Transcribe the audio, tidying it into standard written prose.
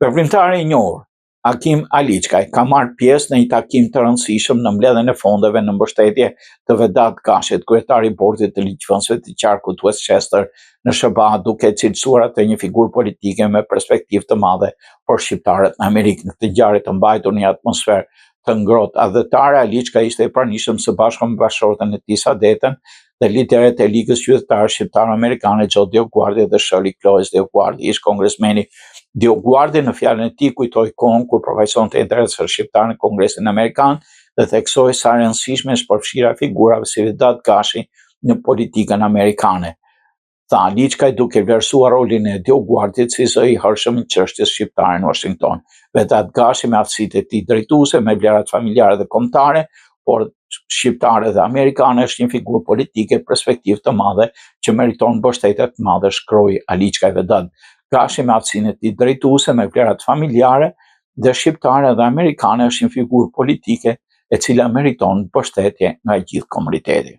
Veprimtari i njohur Hakim Aliçkaj ka marrë pjesë në një takim të rëndësishëm në mbledhjen e fondeve në mbështetje të Vedat Gashit, kryetari i bordit të ligjvënësve të qarkut Westchester në SBA, duke cilësuar atë një figurë politike me perspektivë të madhe për shqiptarët në Amerikë. Në këtë ngjarje të mbajtur në një atmosferë të ngrohtë adhetare, Aliçka ishte i pranishëm së bashku me bashkëshorten e tij Sadetën dhe lideret e Ligës Qytetarë Shqiptare-Amerikane Joe Dioguardi dhe Shirley Clovis Dioguardi. Ish kongresmeni Dioguardi në fjalën e tij kujtoi kohën kur përfaqësonte interesat shqiptar në Kongresin Amerikan dhe theksoi sa e rëndësishme është përfshirja e figurave si Vedat Gashi në politikën amerikane. Tha Aliçkaj duke vlerësuar rolin e Dioguardit si zë i hershëm i çështjes shqiptare në Washington. Vedat Gashi me aftësitë e tij drejtuese me vlerat familjare dhe kombëtare, por shqiptare dhe amerikane, është një figurë politike perspektivë të madhe që meriton mbështetje të madhe, shkroi Aliçkaj. Vedat Gashi me aftësinë e tij drejtuese me vlerat familjare dhe shqiptare dhe amerikane është një figurë politike e cila meriton mbështetje nga gjithë komuniteti.